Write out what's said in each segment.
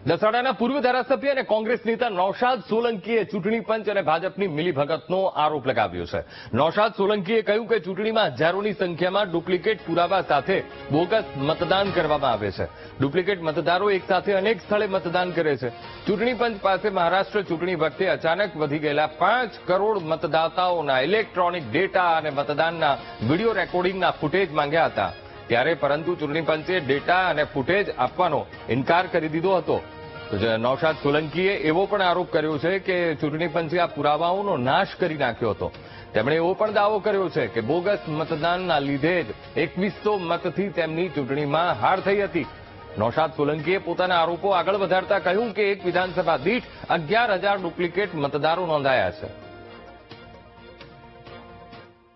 દસાડાના પૂર્વ ધારાસભ્ય અને કોંગ્રેસ નેતા નૌશાદ સોલંકીએ ચૂંટણી પંચ અને ભાજપની મિલીભગતનો આરોપ લગાવ્યો છે. નૌશાદ સોલંકીએ કહ્યું કે ચૂંટણીમાં હજારોની સંખ્યામાં ડુપ્લિકેટ પુરાવા સાથે બોગસ મતદાન કરવામાં આવે છે. ડુપ્લિકેટ મતદારો એક સાથે અનેક સ્થળે મતદાન કરે છે. ચૂંટણી પંચ પાસે મહારાષ્ટ્ર ચૂંટણી વખતે અચાનક વધી ગયેલા 5 કરોડ મતદાતાઓના ઇલેક્ટ્રોનિક ડેટા અને મતદાનના વિડીયો રેકોર્ડિંગના ફૂટેજ માંગ્યા હતા. ત્યારે પરંતુ ચૂંટણી પંચે ડેટા અને ફૂટેજ આપવાનો ઇનકાર કરી દીધો હતો. નૌશાદ સોલંકીએ એવો પણ આરોપ કર્યો છે કે ચૂંટણી પંચે આ પુરાવાઓનો નાશ કરી નાખ્યો હતો. તેમણે એવો પણ દાવો કર્યો છે કે બોગસ મતદાનના લીધે જ 2100 મતથી તેમની ચૂંટણીમાં હાર થઈ હતી. નૌશાદ સોલંકીએ પોતાના આરોપો આગળ વધારતા કહ્યું કે એક વિધાનસભા દીઠ 11,000 ડુપ્લિકેટ મતદારો નોંધાયા છે.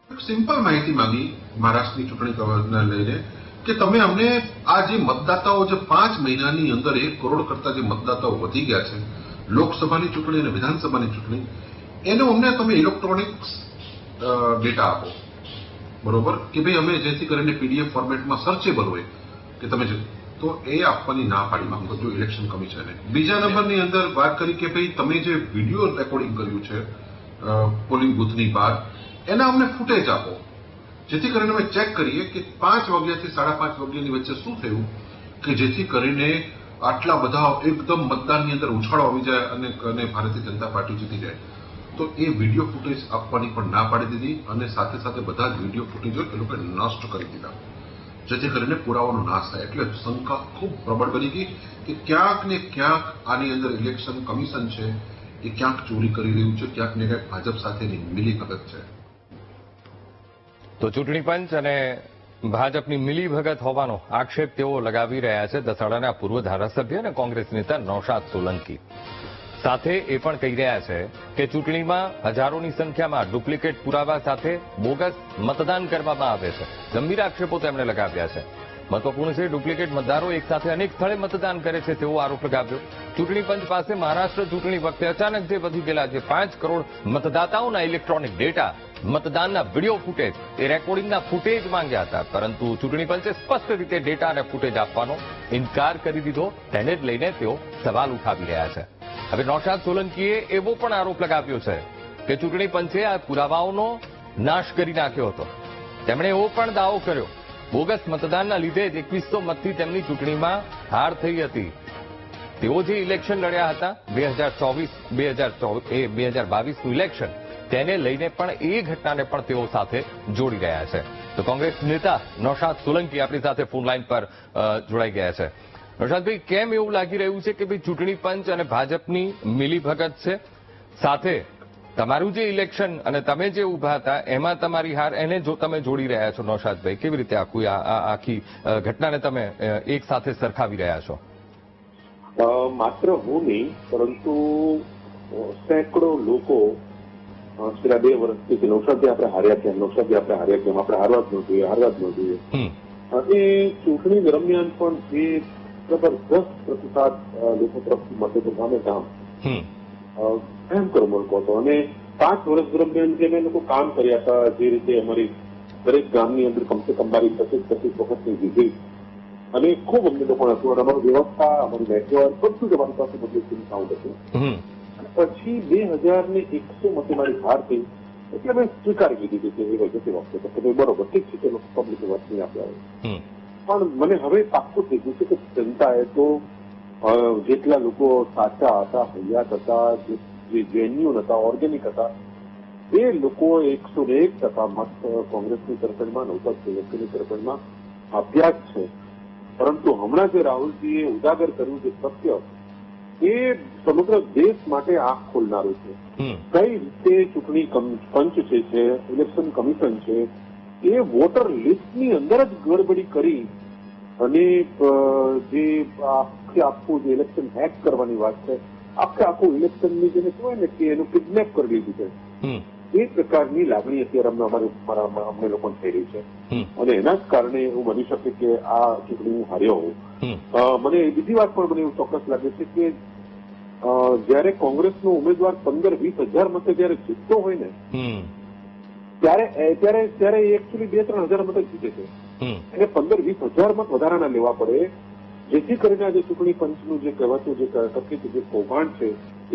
સિમ્પલ માહિતી માંગી મહારાષ્ટ્રની ચૂંટણી કવરને લઈને કે તમે અમને આ જે મતદાતાઓ જે 5 મહિનાની અંદર 1 કરોડ કરતા જે મતદાતાઓ વધી ગયા છે લોકસભાની ચૂંટણી અને વિધાનસભાની ચૂંટણી એનો અમને તમે ઇલેક્ટ્રોનિક ડેટા આપો, બરોબર, કે ભાઈ અમે જેથી કરીને પીડીએફ ફોર્મેટમાં સર્ચેબલ હોય કે તમે તો એ આપવાની ના પાડી માંગો છો ઇલેક્શન કમિશને. બીજા નંબરની અંદર વાત કરી કે ભાઈ તમે જે વિડીયો રેકોર્ડિંગ કર્યું છે પોલિંગ બૂથની બહાર એના અમને ફૂટેજ આપો, જેથી કરીને અમે ચેક કરીએ કે 5 વાગ્યાથી 5:30 વાગ્યાની વચ્ચે શું થયું કે જેથી કરીને આટલા બધા એકદમ મતદાનની અંદર ઉછાળો આવી જાય અને ભારતીય જનતા પાર્ટી જીતી જાય. તો એ વિડીયો ફૂટેજ આપવાની પણ ના પાડી દીધી અને સાથે સાથે બધા જ વિડીયો ફૂટેજો એ લોકોએ નષ્ટ કરી દીધા, જેથી કરીને પુરાવાનો નાશ થાય. એટલે શંકા ખૂબ પ્રબળ બની ગઈ કે ક્યાંક ને ક્યાંક આની અંદર ઇલેક્શન કમિશન છે એ ક્યાંક ચોરી કરી રહ્યું છે, ક્યાંક ને ક્યાંક ભાજપ સાથેની મિલીભગત છે. તો ચૂંટણી પંચ અને ભાજપની મિલીભગત હોવાનો આક્ષેપ તેઓ લગાવી રહ્યા છે. દસાડાના પૂર્વ ધારાસભ્ય અને કોંગ્રેસ નેતા નૌશાદ સોલંકી સાથે એ પણ કહી રહ્યા છે કે ચૂંટણીમાં હજારોની સંખ્યામાં ડુપ્લિકેટ પુરાવા સાથે બોગસ મતદાન કરવામાં આવે છે. ગંભીર આક્ષેપો તેમણે લગાવ્યા છે. મહત્વપૂર્ણ છે, ડુપ્લિકેટ મતદારો એક સાથે અનેક સ્થળે મતદાન કરે છે તેવો આરોપ લગાવ્યો. ચૂંટણી પંચ પાસે મહારાષ્ટ્ર ચૂંટણી વખતે અચાનક જે વધી ગયેલા જે 5 કરોડ મતદાતાઓના ઇલેક્ટ્રોનિક ડેટા, મતદાનના વિડીયો ફૂટેજ, એ રેકોર્ડિંગના ફૂટેજ માંગ્યા હતા, પરંતુ ચૂંટણી પંચે સ્પષ્ટ રીતે ડેટા અને ફૂટેજ આપવાનો ઇનકાર કરી દીધો. તેને જ લઈને તેઓ સવાલ ઉઠાવી રહ્યા છે. હવે નૌશાદ સોલંકીએ એવો પણ આરોપ લગાવ્યો છે કે ચૂંટણી પંચે આ પુરાવાઓનો નાશ કરી નાખ્યો હતો. તેમણે એવો પણ દાવો કર્યો બોગસ મતદાનના લીધે જ 2100 મતથી તેમની ચૂંટણીમાં હાર થઈ હતી. તેઓ જે ઇલેક્શન લડ્યા હતા 2022નું ઇલેક્શન, તેને લઈને પણ એ ઘટનાને પણ તેઓ સાથે જોડી રહ્યા છે. તો કોંગ્રેસ નેતા નૌશાદ સોલંકી આપણી સાથે ફોન લાઈન પર જોડાઈ ગયા છે. નૌશાદભાઈ, કેમ એવું લાગી રહ્યું છે કે ભાઈ ચૂંટણી પંચ અને ભાજપની મિલીભગત છે, સાથે તમારું જે ઇલેક્શન અને તમે જે ઉભા હતા એમાં તમારી હાર, એને જો તમે જોડી રહ્યા છો? નૌશાદભાઈ, કેવી રીતે આખી ઘટનાને તમે એક સાથે સરખાવી રહ્યા છો? માત્ર હું નહીં, પરંતુ સેંકડો લોકો છેલ્લા 2 વર્ષથી નૌશાદભાઈ આપણે હાર્યા છે, નૌશાદભાઈ આપણે હાર્યા છે, આપણે હારવા જ ન જોઈએ. અને ચૂંટણી દરમિયાન પણ જે જબરદસ્ત પ્રતિસાદ લોકો તરફથી મળતો હતો ગામે ગામ, ભયંકર મળતો હતો. અને 5 વર્ષ દરમિયાન જે મેં લોકો કામ કર્યા હતા, જે રીતે અમારી દરેક ગામની અંદર કમસે કમ મારી 25 વખતની વિઝિટ, અને ખૂબ અમને લોકોને હતું. અને અમારી વ્યવસ્થા, અમારી નેટવર્ક, બધું જ અમારી પાસે બધું સાઉન્ડ હતું. પછી 2100 મતે મારી હાર થઈ એટલે મેં સ્વીકારી લીધી કે એ વખતે વખતે બરોબર, ઠીક છે, ચલો પબ્લિક વાત નહીં આપણે આવે. પણ મને હવે પાક્કું થઈ ગયું છે કે જનતાએ તો જેટલા લોકો સાચા હતા, હૈયાત હતા, જે જેન્યુઅન હતા, ઓર્ગેનિક હતા, એ લોકો 101% મત કોંગ્રેસની તરફેણમાં, નૌશાદ સોલંકીની તરફેણમાં આપ્યા જ છે. પરંતુ હમણાં જે રાહુલજીએ ઉજાગર કર્યું છે સત્ય, એ સમગ્ર દેશ માટે આંખ ખોલનારું છે. કઈ રીતે ચૂંટણી પંચ છે, ઇલેક્શન કમિશન છે, એ વોટર લિસ્ટની અંદર જ ગડબડી કરી અને જે આખું જે ઇલેક્શન હેક કરવાની વાત છે, આખું ઇલેક્શનની જેને કહેવાય ને કે એનું કિડનેપ કરી લીધું છે, એ પ્રકારની લાગણી અત્યારે અમને લોકોને થઈ રહી છે. અને એના જ કારણે એવું બની શકે કે આ ચૂંટણી હું હાર્યો હોઉં. મને બીજી વાત પણ મને એવું ચોક્કસ લાગે છે કે જયારે કોંગ્રેસનો ઉમેદવાર 15-20 હજાર મતે જયારે જીતતો હોય ને, ત્યારે એકચ્યુઅલી 2-3 હજાર મતે જીતે છે. એને 15-20 હજાર મત વધારાના લેવા પડે જેથી કરીને આજે ચૂંટણી પંચનું જે કહેવાતું જે કથિત જે કૌભાંડ છે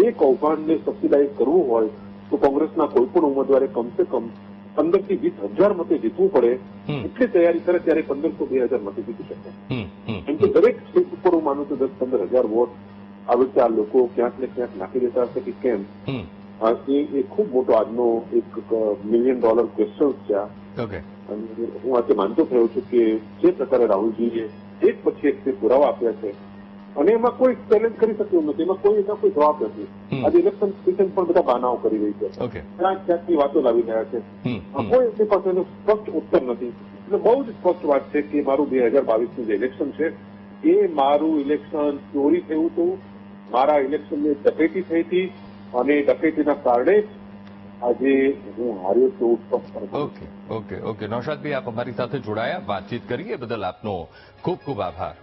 એ કૌભાંડને સબસિડાઇઝ કરવું હોય તો કોંગ્રેસના કોઈ પણ ઉમેદવારે કમસે કમ 15 થી 20,000 મતે જીતવું પડે એટલી તૈયારી કરે ત્યારે 1500-2000 મતે જીતી શકે. કેમ કે દરેક સીટ ઉપર હું માનું છું 10-15,000 વોટ આવી રીતે આ લોકો ક્યાંક ને ક્યાંક નાખી દેતા હશે કે કેમ, એ ખૂબ મોટો આજનો એક $1 million ક્વેશ્ચન છે આ. અને હું આજે માનતો થયો છું કે જે પ્રકારે રાહુલજીએ એક પછી એક તે પુરાવા આપ્યા છે અને એમાં કોઈ ચેલેન્જ કરી શક્યું નથી, એના કોઈ જવાબ નથી. આજે ઇલેક્શન કમિશન પણ બધા બહાનાઓ કરી રહી છે, ક્યાંક ક્યાંકની વાતો લાવી રહ્યા છે, કોઈ એમની પાસે એનો સ્પષ્ટ ઉત્તર નથી. એટલે બહુ જ સ્પષ્ટ વાત છે કે મારું 2022નું જે ઇલેક્શન છે એ મારું ઇલેક્શન ચોરી થયું હતું, મારા ઇલેક્શનની ડકેટી થઈ હતી અને ડકેટીના કારણે આજે હું હાર્યો છું. ઓકે નૌશાદભાઈ, આપ અમારી સાથે જોડાયા, વાતચીત કરી એ બદલ આપનો ખૂબ ખૂબ આભાર.